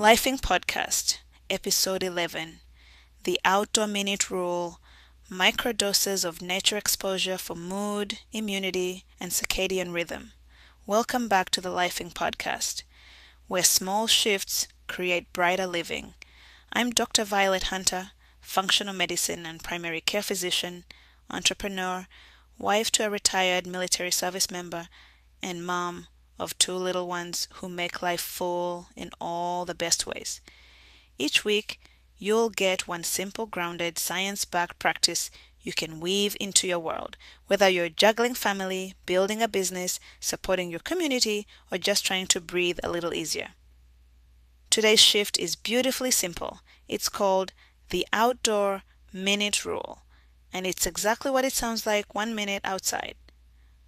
LIFiNG Podcast, Episode 11, The Outdoor Minute Rule, Microdoses of Nature Exposure for Mood, Immunity, and Circadian Rhythm. Welcome back to the LIFiNG Podcast, where small shifts create brighter living. I'm Dr. Violet Hunter, functional medicine and primary care physician, entrepreneur, wife to a retired military service member, and mom of two little ones who make life full in all the best ways. Each week, you'll get one simple, grounded, science-backed practice you can weave into your world, whether you're juggling family, building a business, supporting your community, or just trying to breathe a little easier. Today's shift is beautifully simple. It's called the Outdoor Minute Rule, and it's exactly what it sounds like: 1 minute outside.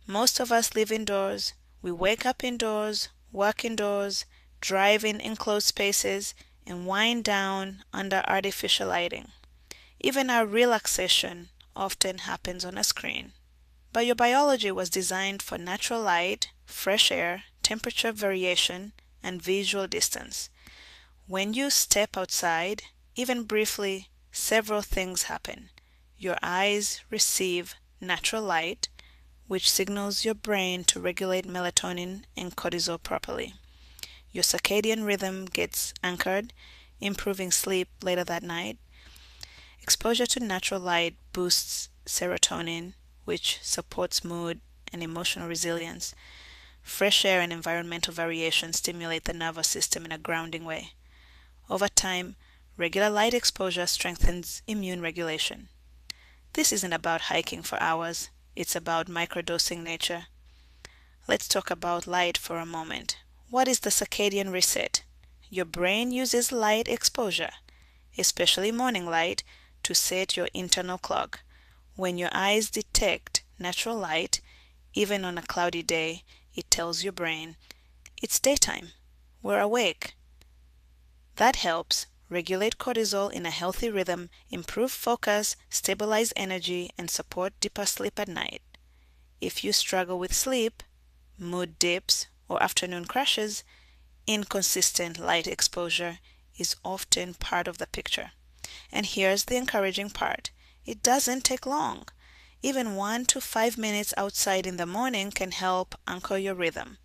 Most of us live indoors. We wake up indoors, work indoors, drive in enclosed spaces, and wind down under artificial lighting. Even our relaxation often happens on a screen. But your biology was designed for natural light, fresh air, temperature variation, and visual distance. When you step outside, even briefly, several things happen. Your eyes receive natural light, which signals your brain to regulate melatonin and cortisol properly. Your circadian rhythm gets anchored, improving sleep later that night. Exposure to natural light boosts serotonin, which supports mood and emotional resilience. Fresh air and environmental variation stimulate the nervous system in a grounding way. Over time, regular light exposure strengthens immune regulation. This isn't about hiking for hours. It's about microdosing nature. Let's talk about light for a moment. What is the circadian reset? Your brain uses light exposure, especially morning light, to set your internal clock. When your eyes detect natural light, even on a cloudy day, it tells your brain, it's daytime, we're awake. That helps regulate cortisol in a healthy rhythm, improve focus, stabilize energy, and support deeper sleep at night. If you struggle with sleep, mood dips, or afternoon crashes, inconsistent light exposure is often part of the picture. And here's the encouraging part. It doesn't take long. Even 1 to 5 minutes outside in the morning can help anchor your rhythm.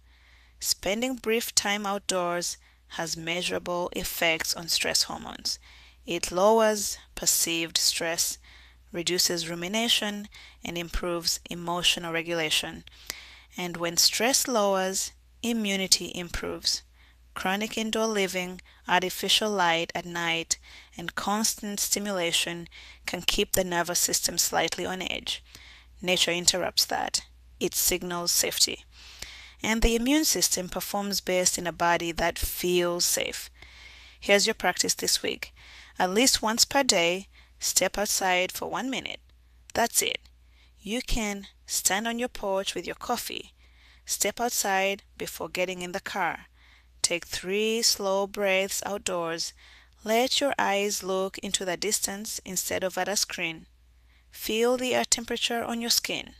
Spending brief time outdoors has measurable effects on stress hormones. It lowers perceived stress, reduces rumination, and improves emotional regulation. And when stress lowers, immunity improves. Chronic indoor living, artificial light at night, and constant stimulation can keep the nervous system slightly on edge. Nature interrupts that. It signals safety. And the immune system performs best in a body that feels safe. Here's your practice this week. At least once per day, step outside for 1 minute. That's it. You can stand on your porch with your coffee. Step outside before getting in the car. Take 3 slow breaths outdoors. Let your eyes look into the distance instead of at a screen. Feel the air temperature on your skin.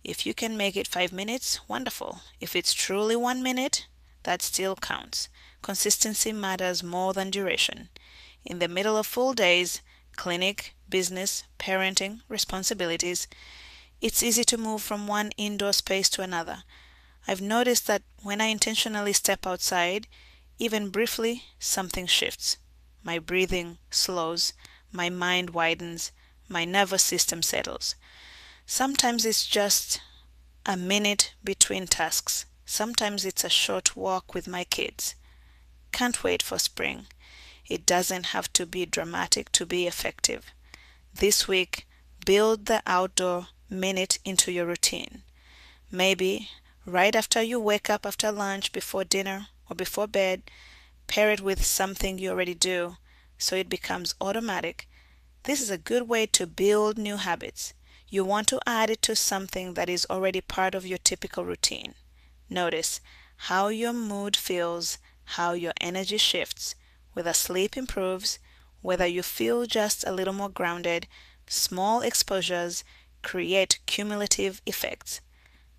If you can make it 5 minutes, wonderful. If it's truly 1 minute, that still counts. Consistency matters more than duration. In the middle of full days, clinic, business, parenting, responsibilities, it's easy to move from one indoor space to another. I've noticed that when I intentionally step outside, even briefly, something shifts. My breathing slows, my mind widens, my nervous system settles. Sometimes it's just a minute between tasks. Sometimes it's a short walk with my kids. Can't wait for spring. It doesn't have to be dramatic to be effective. This week, build the outdoor minute into your routine. Maybe right after you wake up after lunch, before dinner, or before bed, pair it with something you already do so it becomes automatic. This is a good way to build new habits. You want to add it to something that is already part of your typical routine. Notice how your mood feels, how your energy shifts, whether sleep improves, whether you feel just a little more grounded. Small exposures create cumulative effects.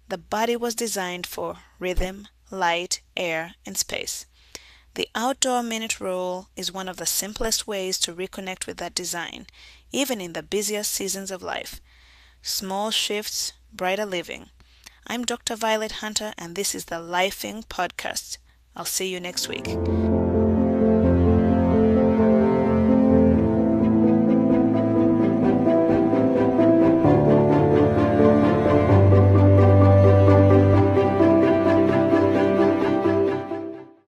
The body was designed for rhythm, light, air, and space. The outdoor minute rule is one of the simplest ways to reconnect with that design, even in the busiest seasons of life. Small shifts, brighter living. I'm Dr. Violet Hunter, and this is the LIFiNG podcast. I'll see you next week.